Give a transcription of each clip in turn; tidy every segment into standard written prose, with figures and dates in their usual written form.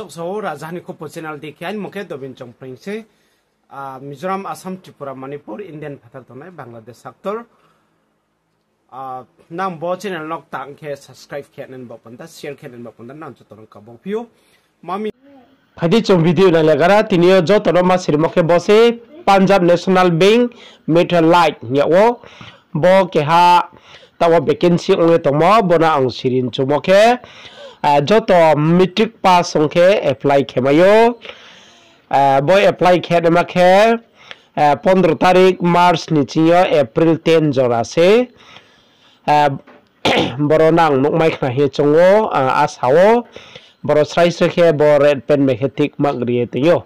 chok so rajani ko channel dekhian moke dobin chong pringse Mizoram Assam Tripura Manipur Indian phatar tonai Bangladesh sector nang bo channel nok tang ke subscribe khenan bo panda share khenan bo panda nang chotorong ka bo pio mami phadi chong video na lagara tinio jo toroma sirmoke bose Punjab National Bank meter light nyawo bo ke ha tawa vacancy onge tomo bona ang sirin chumoke joto metric pass ongke apply khemayo boy apply khedama khe 15 tarik March ni chiyo April 10 jora se boro nang nokmai khna he chongo asawo boro srai sekhe bo red pen me khetik magriye tiyo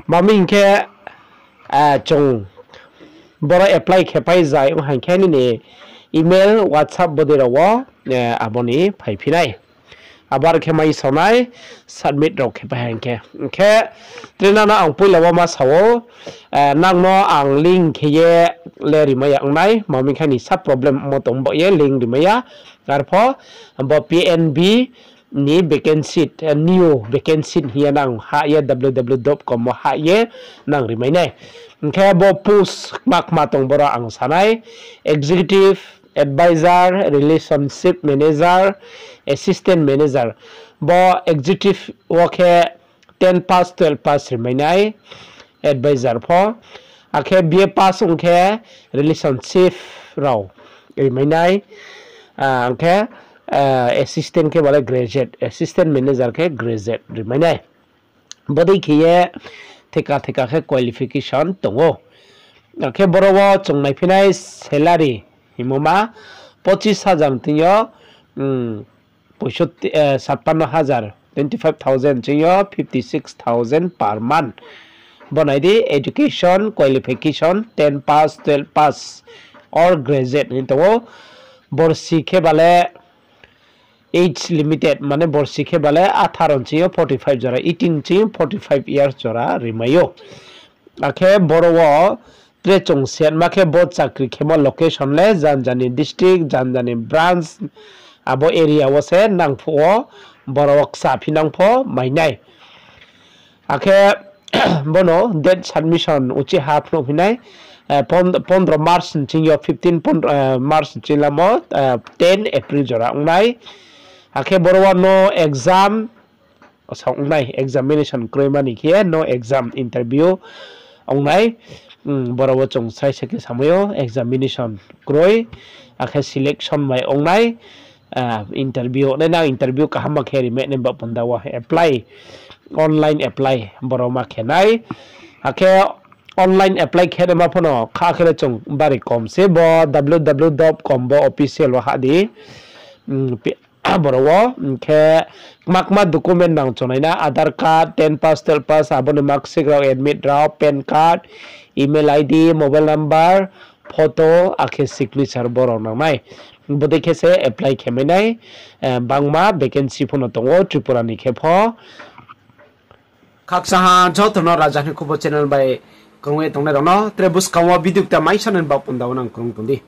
maming khe chong boro apply khepai jai ong hankhani ni email whatsapp bodirawo aboni phaiphinai abar khemai sonai submit rok khepai hanke khe trena na ang puilawa ma sawo nangno ang link kheye leri maya angnai mami khani sub problem motong bo ye link dimaya tarpho bo PNB ni vacancy new vacancy hiya nang ha ye www.com ha ye nang rimainai khe bo post mak matong bora ang sanai executive advisor relationship manager assistant manager bo executive worke 10 pass 12 pass rimainai advisor pho akhe BA pass ongkhe relationship raw rimainai akhe assistant ke bale graduate assistant manager ke graduate rimainai bodai khiye theka khe qualification tongo akhe borowo chongnai phinai salary himoma 25000 tiyo 57000 25000 tiyo 56000 per month bonaidi education qualification 10 pass 12 pass or graduate into borsi ke bale age limited mane borsi ke bale 18 tiyo 45 jora 18 tiyo 45 years jora rimayo akhe borowo trechong sen makhe bo chakri khemo location le janjani district janjani branch abo area wase nangpho borok sa phinangpho mainai akhe bono date submission uchi half no phinai 15 March chingyo 15 March chilamo 10 April jora ungnai akhe borwa no exam ungnai examination kroimani khe no exam interview ungnai borowo chong sai seke samoyo examination kroi akhe selection mai ongnai interview na interview kahama kheri me ne ba pandawa apply online apply boroma khenai akhe online apply khede ma phono kha khele chong bari kom se bo www.com bo official wa hadi borowo khe makma document nang chonaina Aadhaar card 10 pass 12 pass abone marksheet raw admit raw pen card email ID mobile number photo akhe signature boro nangnai bode khese apply khemenai bangma vacancy phono tongo Tripura ni khepho khaksaha jotono rajani kubo channel bai kongwe tongne rono trebus kawa video ta mai sanen ba pundaw nang krong tundi